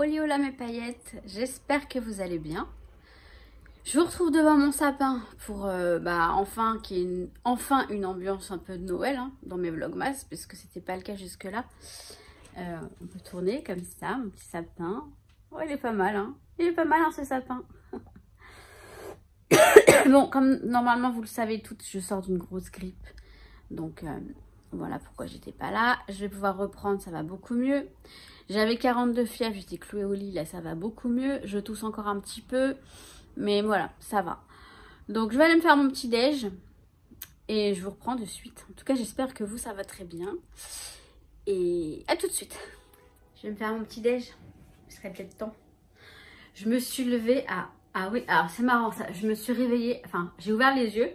Hola mes paillettes, j'espère que vous allez bien. Je vous retrouve devant mon sapin pour enfin qu'il y ait enfin une ambiance un peu de Noël dans mes vlogmas, puisque c'était pas le cas jusque là. On peut tourner comme ça, mon petit sapin. Oh, il est pas mal, il est pas mal ce sapin. Bon, comme normalement vous le savez toutes, je sors d'une grosse grippe, donc voilà pourquoi j'étais pas là. Je vais pouvoir reprendre, ça va beaucoup mieux. J'avais 42 fièvre, j'étais clouée au lit, là ça va beaucoup mieux. Je tousse encore un petit peu, mais voilà, ça va. Donc je vais aller me faire mon petit déj et je vous reprends de suite. En tout cas, j'espère que vous, ça va très bien. Et à tout de suite. Je vais me faire mon petit déj, il serait peut-être temps. Je me suis levée à... Ah oui, alors c'est marrant ça, je me suis réveillée, enfin j'ai ouvert les yeux,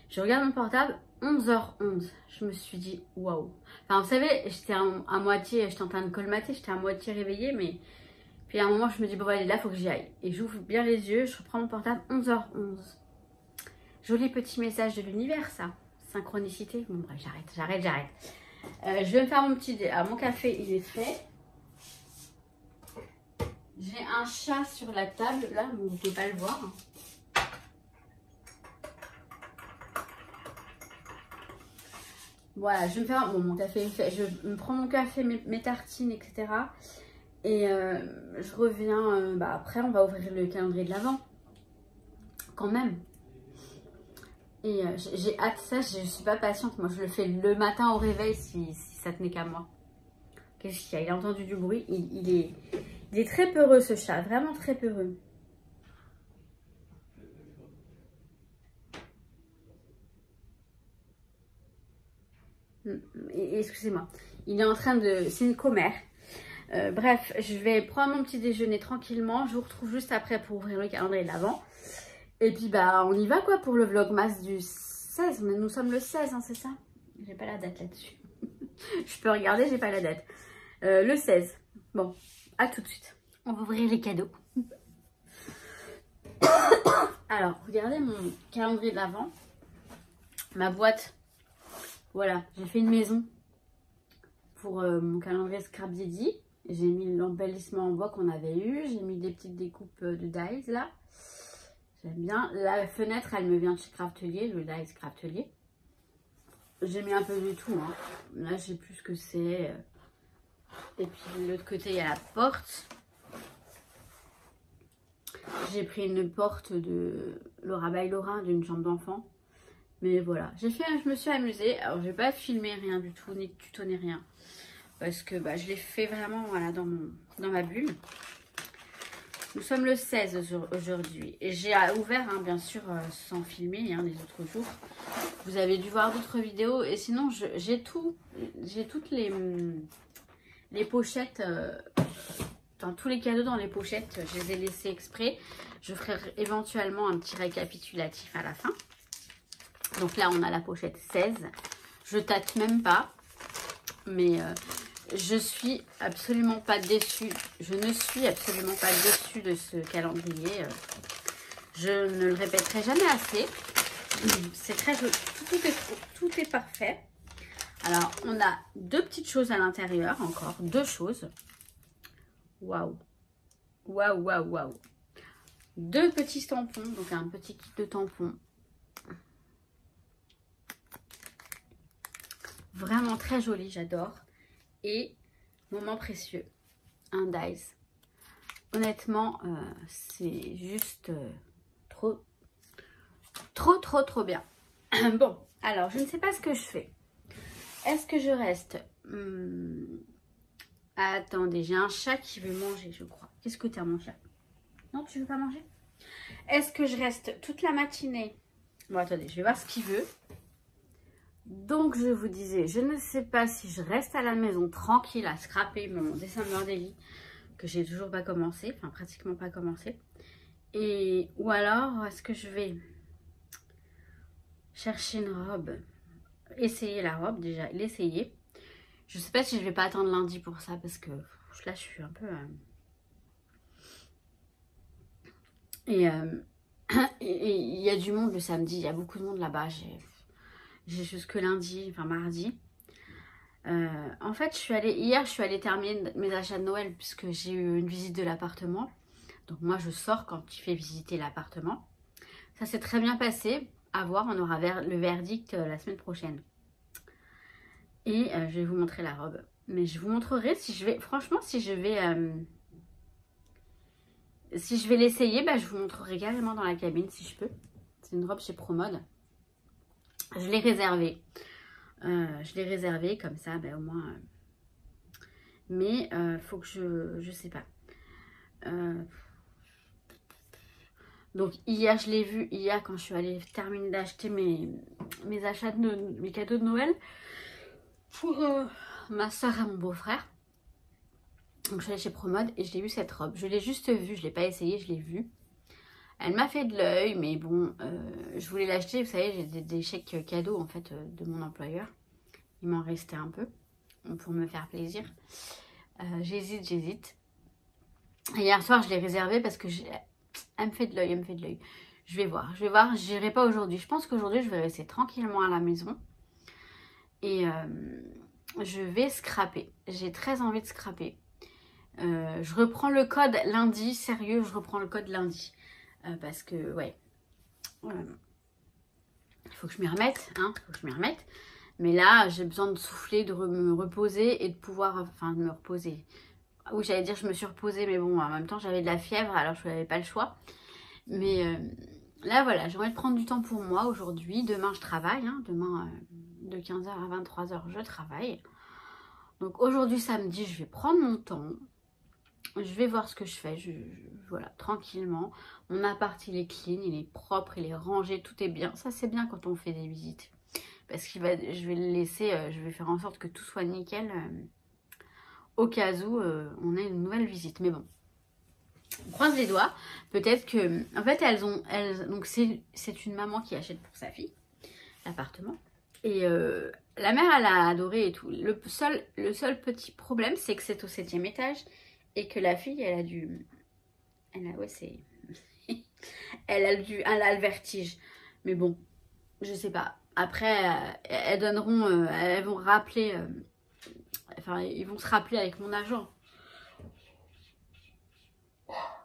je regarde mon portable, 11h11. Je me suis dit waouh. Enfin vous savez, j'étais à moitié, j'étais en train de colmater, j'étais à moitié réveillée, mais puis à un moment je me dis bon allez là faut que j'y aille. Et j'ouvre bien les yeux, je reprends mon portable, 11h11. Joli petit message de l'univers ça, synchronicité. Bon bref, j'arrête. Je vais me faire mon petit dé. Alors mon café il est fait. J'ai un chat sur la table là, vous ne pouvez pas le voir. Voilà, je vais me faire mon café est fait. Je me prends mon café, mes tartines, etc. Et je reviens. Après, on va ouvrir le calendrier de l'Avent. Quand même. Et j'ai hâte de ça. Je suis pas patiente. Moi, je le fais le matin au réveil si ça tenait qu'à moi. Qu'est-ce qu'il y a? Il a entendu du bruit. Il est très peureux ce chat. Vraiment très peureux. Excusez-moi, il est en train de... C'est une commère. Bref, je vais prendre mon petit déjeuner tranquillement. Je vous retrouve juste après pour ouvrir le calendrier de l'Avent. Et puis on y va quoi pour le vlogmas du 16. Mais nous sommes le 16, c'est ça? J'ai pas la date là-dessus. Je peux regarder, j'ai pas la date. Le 16. Bon, à tout de suite. On va ouvrir les cadeaux. Alors, regardez mon calendrier de l'Avent. Ma boîte. Voilà, j'ai fait une maison pour mon calendrier Scrap Didi. J'ai mis l'embellissement en bois qu'on avait eu. J'ai mis des petites découpes de dies là. J'aime bien. La fenêtre, elle me vient de chez Craftelier, le dies Craftelier. J'ai mis un peu de tout. Là, je sais plus ce que c'est. Et puis de l'autre côté, il y a la porte. J'ai pris une porte de Laura by Laura d'une chambre d'enfant. Mais voilà, je me suis amusée. Alors, je vais pas filmer rien du tout, ni de tuto, ni rien. Parce que je l'ai fait vraiment voilà, dans ma bulle. Nous sommes le 16 aujourd'hui. Et j'ai ouvert, bien sûr, sans filmer les autres jours. Vous avez dû voir d'autres vidéos. Et sinon, j'ai toutes les pochettes. Dans tous les cadeaux dans les pochettes, je les ai laissés exprès. Je ferai éventuellement un petit récapitulatif à la fin. Donc là, on a la pochette 16. Je tâte même pas. Mais je suis absolument pas déçue. Je ne suis absolument pas déçue de ce calendrier. Je ne le répéterai jamais assez. C'est très joli. Tout est parfait. Alors, on a deux petites choses à l'intérieur encore. Deux choses. Waouh. Waouh, waouh, waouh. Deux petits tampons. Donc, un petit kit de tampons. Vraiment très joli, j'adore. Et, moment précieux, un dies. Honnêtement, c'est juste trop bien. Bon, alors, je ne sais pas ce que je fais. Est-ce que je reste... Attendez, j'ai un chat qui veut manger, je crois. Qu'est-ce que t'as, mon chat? Non, tu veux pas manger? Est-ce que je reste toute la matinée? Bon, attendez, je vais voir ce qu'il veut. Donc, je vous disais, je ne sais pas si je reste à la maison tranquille à scraper mon December Daily, que j'ai toujours pas commencé, enfin pratiquement pas commencé. Ou alors, est-ce que je vais chercher une robe, essayer la robe, déjà, l'essayer. Je sais pas si je vais pas attendre lundi pour ça, parce que là, je suis un peu... Et il y a du monde le samedi, il y a beaucoup de monde là-bas. J'ai jusque lundi, enfin mardi. En fait, hier, je suis allée terminer mes achats de Noël puisque j'ai eu une visite de l'appartement. Donc moi, je sors quand il fait visiter l'appartement. Ça s'est très bien passé. À voir, on aura le verdict la semaine prochaine. Et je vais vous montrer la robe. Mais je vous montrerai si je vais... Franchement, si je vais l'essayer, bah, je vous montrerai carrément dans la cabine si je peux. C'est une robe chez Promode. Je l'ai réservée. Comme ça, bah, au moins... Mais faut que je sais pas. Donc hier, je l'ai vu, hier quand je suis allée terminer d'acheter mes achats, mes cadeaux de Noël pour ma soeur et mon beau-frère. Donc je suis allée chez Promode et je l'ai vu cette robe. Je l'ai juste vue, je ne l'ai pas essayée, je l'ai vue. Elle m'a fait de l'œil, mais bon, je voulais l'acheter. Vous savez, j'ai des chèques cadeaux en fait de mon employeur. Il m'en restait un peu pour me faire plaisir. J'hésite. Et hier soir, je l'ai réservée parce que elle me fait de l'œil, Je vais voir, j'irai pas aujourd'hui. Je pense qu'aujourd'hui, je vais rester tranquillement à la maison. Et je vais scraper. J'ai très envie de scraper. Je reprends le code lundi, sérieux, je reprends le code lundi. Parce que, ouais, il faut que je m'y remette, Mais là, j'ai besoin de souffler, de me reposer et de pouvoir, enfin, de me reposer. Oui, j'allais dire je me suis reposée, mais bon, en même temps, j'avais de la fièvre, alors je n'avais pas le choix. Mais là, voilà, j'ai envie de prendre du temps pour moi aujourd'hui. Demain, je travaille, demain, de 15h à 23h, je travaille. Donc aujourd'hui, samedi, je vais prendre mon temps. Je vais voir ce que je fais, voilà, tranquillement. Mon appart, il est clean, il est propre, il est rangé, tout est bien. Ça, c'est bien quand on fait des visites. Parce que je vais le laisser, je vais faire en sorte que tout soit nickel. Au cas où on ait une nouvelle visite. Mais bon, on croise les doigts. Peut-être que... En fait, donc c'est une maman qui achète pour sa fille l'appartement. Et la mère, elle a adoré et tout. Le seul petit problème, c'est que c'est au 7e étage. Et que la fille, elle a le vertige. Mais bon, je sais pas. Après, elles vont rappeler... Enfin, ils vont se rappeler avec mon agent.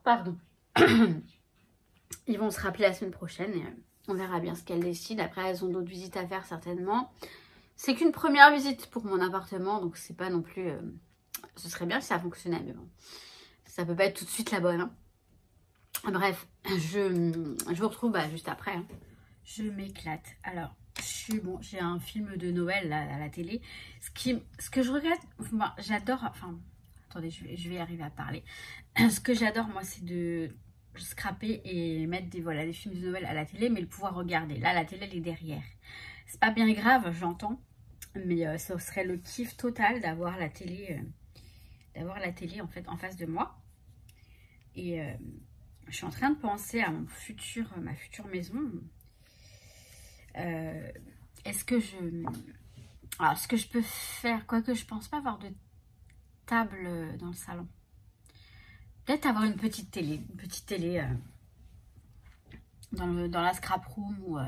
Pardon. Ils vont se rappeler la semaine prochaine et on verra bien ce qu'elles décident. Après, elles ont d'autres visites à faire certainement. C'est qu'une première visite pour mon appartement, donc c'est pas non plus... Ce serait bien si ça fonctionnait, mais bon. Ça peut pas être tout de suite la bonne. Hein. Bref, je vous retrouve juste après. Hein. Je m'éclate. Alors, j'ai un film de Noël là, à la télé. Ce que je regrette, j'adore... Enfin, attendez, je vais y arriver à parler. Ce que j'adore, moi, c'est de scraper et mettre des films de Noël à la télé, mais le pouvoir regarder. Là, la télé, elle est derrière. C'est pas bien grave, j'entends. Mais ce serait le kiff total d'avoir la télé... en fait en face de moi. Et je suis en train de penser à ma future maison. Est-ce que je peux faire, quoique je pense pas avoir de table dans le salon. Peut-être avoir une petite télé dans la scrap room ou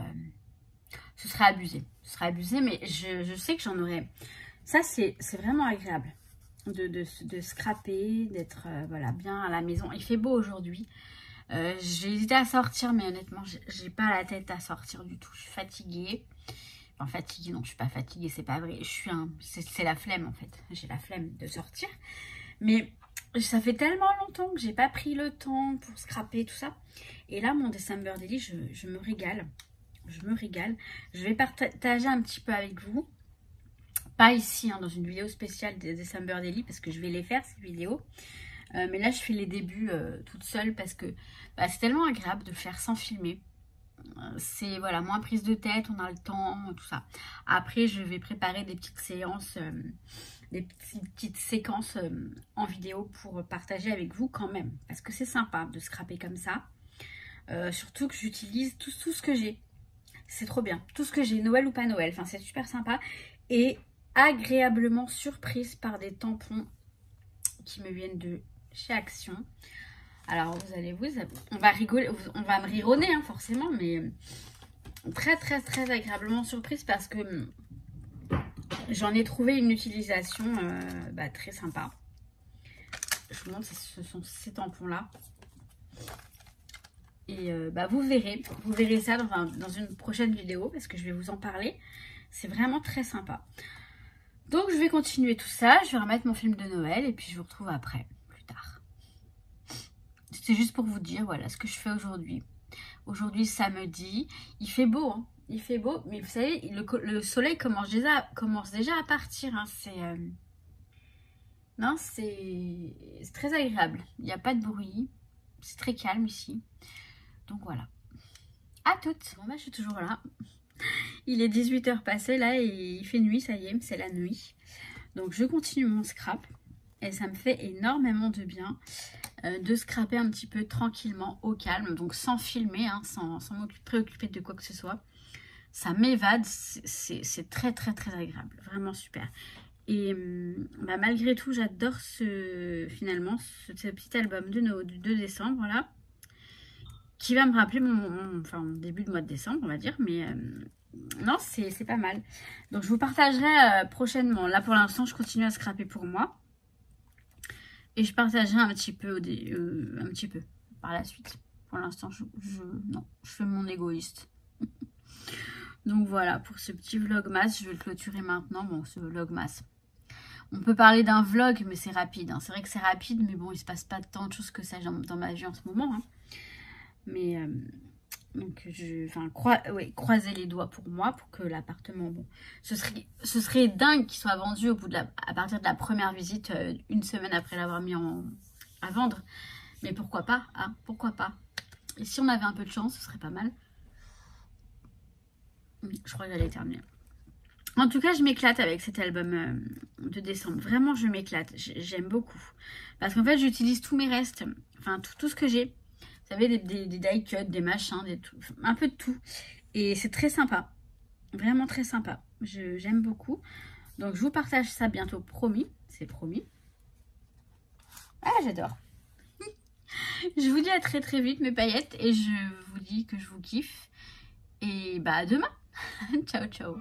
ce serait abusé. Mais je sais que j'en aurais. Ça c'est vraiment agréable. De scraper, d'être voilà, bien à la maison. Il fait beau aujourd'hui. J'ai hésité à sortir, mais honnêtement, j'ai pas la tête à sortir du tout. Je suis fatiguée. Enfin, fatiguée, non, je suis pas fatiguée, c'est pas vrai. C'est la flemme en fait. J'ai la flemme de sortir. Mais ça fait tellement longtemps que j'ai pas pris le temps pour scraper tout ça. Et là, mon December Daily, je me régale. Je vais partager un petit peu avec vous. Pas ici, dans une vidéo spéciale des December Daily, parce que je vais les faire, ces vidéos. Mais là, je fais les débuts toute seule, parce que c'est tellement agréable de le faire sans filmer. C'est, voilà, moins prise de tête, on a le temps, tout ça. Après, je vais préparer des petites séances, des petites séquences en vidéo pour partager avec vous quand même. Parce que c'est sympa de scraper comme ça. Surtout que j'utilise tout ce que j'ai. C'est trop bien. Tout ce que j'ai, Noël ou pas Noël. Enfin, c'est super sympa. Et agréablement surprise par des tampons qui me viennent de chez Action. Alors vous allez on va rigoler, on va me rironner forcément, mais très agréablement surprise parce que J'en ai trouvé une utilisation très sympa. Je vous montre, ce sont ces tampons-là. Et vous verrez ça dans une prochaine vidéo parce que je vais vous en parler. C'est vraiment très sympa. Donc, je vais continuer tout ça. Je vais remettre mon film de Noël et puis je vous retrouve après, plus tard. C'est juste pour vous dire, voilà, ce que je fais aujourd'hui. Aujourd'hui, samedi, il fait beau, hein. Il fait beau, mais vous savez, le soleil commence déjà à partir. Hein. C'est très agréable. Il n'y a pas de bruit. C'est très calme ici. Donc voilà. À toutes. Bon, je suis toujours là. Il est 18h passé là et il fait nuit, ça y est, c'est la nuit. Donc je continue mon scrap. Et ça me fait énormément de bien de scraper un petit peu tranquillement, au calme. Donc sans filmer, hein, sans me préoccuper de quoi que ce soit. Ça m'évade, c'est très très très agréable, vraiment super. Et malgré tout, j'adore ce petit album de décembre là, qui va me rappeler mon début de mois de décembre, on va dire, mais non, c'est pas mal. Donc je vous partagerai prochainement. Là pour l'instant, je continue à scraper pour moi. Et je partagerai un petit peu par la suite. Pour l'instant, je fais mon égoïste. Donc voilà, pour ce petit vlogmas, je vais le clôturer maintenant. Bon, ce vlogmas. On peut parler d'un vlog, mais c'est rapide. Hein. C'est vrai que c'est rapide, mais bon, il se passe pas tant de choses que ça dans ma vie en ce moment. Hein. Mais, donc, croisez les doigts pour moi, pour que l'appartement, bon, ce serait dingue qu'il soit vendu à partir de la première visite, une semaine après l'avoir mis à vendre. Mais pourquoi pas, hein, pourquoi pas. Et si on avait un peu de chance, ce serait pas mal. Je crois que j'allais terminer. En tout cas, je m'éclate avec cet album de décembre. Vraiment, je m'éclate. J'aime beaucoup. Parce qu'en fait, j'utilise tous mes restes. Enfin, tout ce que j'ai. Vous savez, des die cuts, des machins, un peu de tout. Et c'est très sympa. Vraiment très sympa. J'aime beaucoup. Donc, je vous partage ça bientôt. Promis. C'est promis. Ah, j'adore. Je vous dis à très très vite, mes paillettes. Et je vous dis que je vous kiffe. Et à demain. Ciao, ciao.